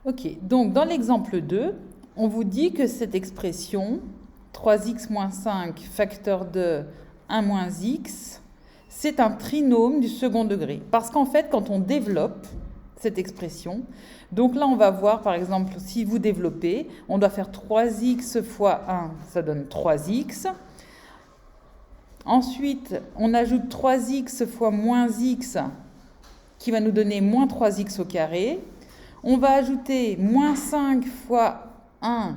Ok, donc dans l'exemple 2, on vous dit que cette expression 3x moins 5 facteur de 1 moins x, c'est un trinôme du second degré. Parce qu'en fait, quand on développe cette expression, donc là on va voir par exemple, si vous développez, on doit faire 3x fois 1, ça donne 3x. Ensuite, on ajoute 3x fois moins x, qui va nous donner moins 3x au carré. On va ajouter moins 5 fois 1,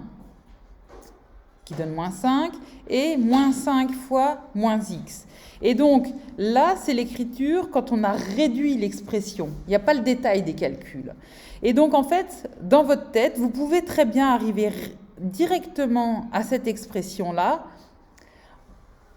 qui donne moins 5, et moins 5 fois moins x. Et donc, là, c'est l'écriture quand on a réduit l'expression. Il n'y a pas le détail des calculs. Et donc, en fait, dans votre tête, vous pouvez très bien arriver directement à cette expression-là,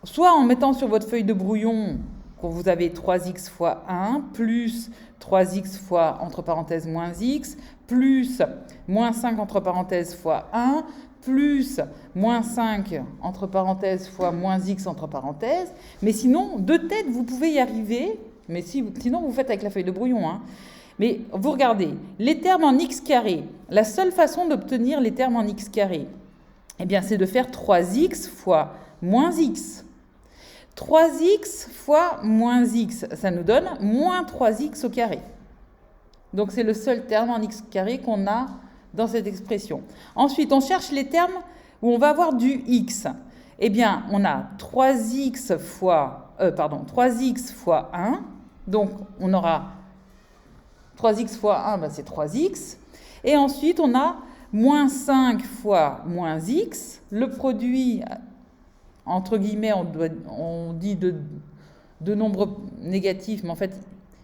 soit en mettant sur votre feuille de brouillon que vous avez 3x fois 1 plus 3x fois, entre parenthèses, moins x, plus moins 5, entre parenthèses, fois 1, plus moins 5, entre parenthèses, fois moins x, entre parenthèses. Mais sinon, de tête, vous pouvez y arriver, mais sinon, vous faites avec la feuille de brouillon. Mais vous regardez, les termes en x carré, la seule façon d'obtenir les termes en x carré, eh bien, c'est de faire 3x fois moins x. 3x fois moins x, ça nous donne moins 3x au carré. Donc, c'est le seul terme en x carré qu'on a dans cette expression. Ensuite, on cherche les termes où on va avoir du x. Eh bien, on a 3x fois 1. Donc, on aura 3x fois 1, c'est 3x. Et ensuite, on a moins 5 fois moins x. Le produit, entre guillemets, on dit de nombres négatifs, mais en fait,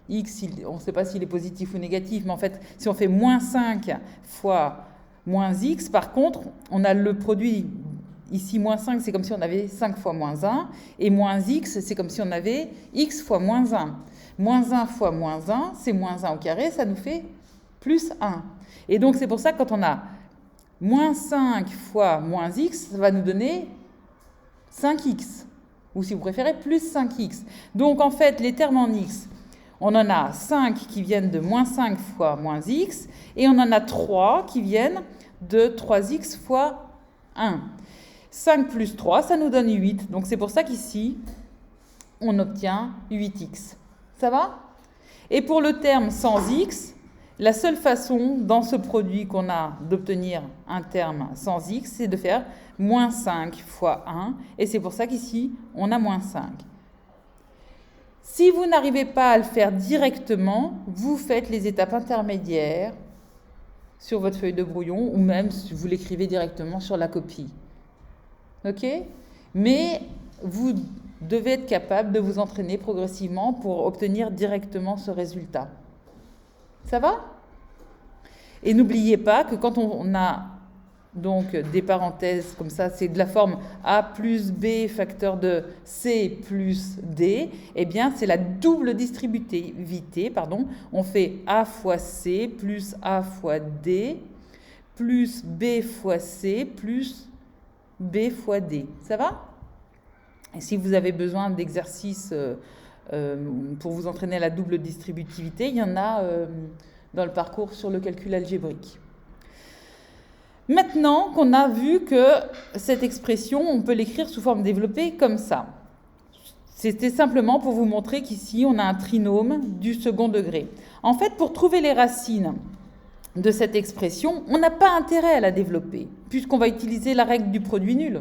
x, on ne sait pas s'il est positif ou négatif, mais en fait, si on fait moins 5 fois moins x, par contre, on a le produit, ici, moins 5, c'est comme si on avait 5 fois moins 1, et moins x, c'est comme si on avait x fois moins 1. Moins 1 fois moins 1, c'est moins 1 au carré, ça nous fait plus 1. Et donc, c'est pour ça que quand on a moins 5 fois moins x, ça va nous donner 5x, ou si vous préférez, plus 5x. Donc, en fait, les termes en x, on en a 5 qui viennent de moins 5 fois moins x, et on en a 3 qui viennent de 3x fois 1. 5 plus 3, ça nous donne 8. Donc, c'est pour ça qu'ici, on obtient 8x. Ça va? Et pour le terme sans x, la seule façon, dans ce produit qu'on a, d'obtenir un terme sans x, c'est de faire moins 5 fois 1. Et c'est pour ça qu'ici, on a moins 5. Si vous n'arrivez pas à le faire directement, vous faites les étapes intermédiaires sur votre feuille de brouillon ou même si vous l'écrivez directement sur la copie. Ok? Mais vous devez être capable de vous entraîner progressivement pour obtenir directement ce résultat. Ça va? Et n'oubliez pas que quand on a donc des parenthèses comme ça, c'est de la forme a plus b facteur de c plus d, eh bien c'est la double distributivité, on fait a fois c plus a fois d plus b fois c plus b fois d. Ça va? Et si vous avez besoin d'exercices pour vous entraîner à la double distributivité, il y en a dans le parcours sur le calcul algébrique. Maintenant qu'on a vu que cette expression, on peut l'écrire sous forme développée comme ça. C'était simplement pour vous montrer qu'ici, on a un trinôme du second degré. En fait, pour trouver les racines de cette expression, on n'a pas intérêt à la développer, puisqu'on va utiliser la règle du produit nul.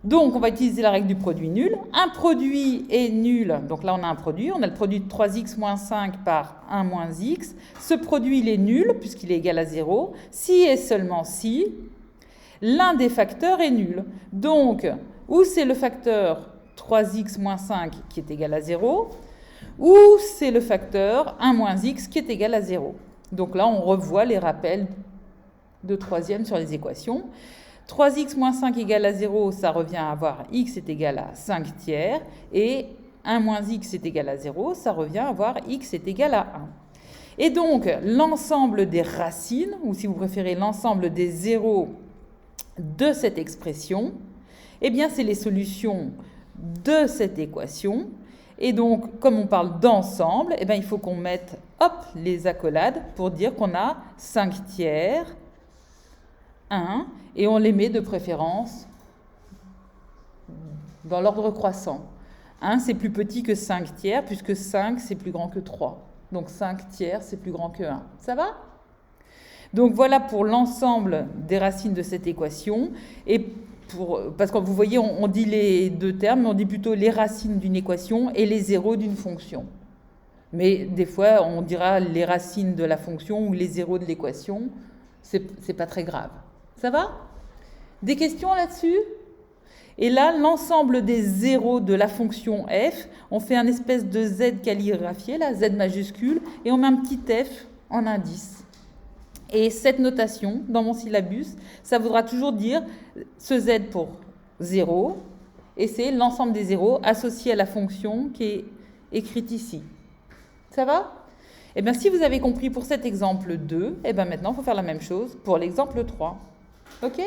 Donc, on va utiliser la règle du produit nul. Un produit est nul. Donc là, on a un produit. On a le produit de 3x moins 5 par 1 moins x. Ce produit, il est nul puisqu'il est égal à 0. Si et seulement si, l'un des facteurs est nul. Donc, ou c'est le facteur 3x moins 5 qui est égal à 0, ou c'est le facteur 1 moins x qui est égal à 0. Donc là, on revoit les rappels de troisième sur les équations. 3x moins 5 égale à 0, ça revient à avoir x est égal à 5 tiers. Et 1 moins x est égal à 0, ça revient à avoir x est égal à 1. Et donc, l'ensemble des racines, ou si vous préférez l'ensemble des zéros de cette expression, eh bien, c'est les solutions de cette équation. Et donc, comme on parle d'ensemble, eh ben, il faut qu'on mette, hop, les accolades pour dire qu'on a 5 tiers, 1, et on les met de préférence dans l'ordre croissant. 1, c'est plus petit que 5 tiers, puisque 5, c'est plus grand que 3. Donc 5 tiers, c'est plus grand que 1. Ça va? Donc voilà pour l'ensemble des racines de cette équation. Et parce que vous voyez, on dit les deux termes, mais on dit plutôt les racines d'une équation et les zéros d'une fonction. Mais des fois, on dira les racines de la fonction ou les zéros de l'équation. C'est pas très grave. Ça va? Des questions là-dessus? Et là, l'ensemble des zéros de la fonction f, on fait un espèce de z calligraphié, là, z majuscule, et on met un petit f en indice. Et cette notation, dans mon syllabus, ça voudra toujours dire ce z pour 0, et c'est l'ensemble des zéros associés à la fonction qui est écrite ici. Ça va? Et bien, si vous avez compris pour cet exemple 2, et bien maintenant, il faut faire la même chose pour l'exemple 3. OK ?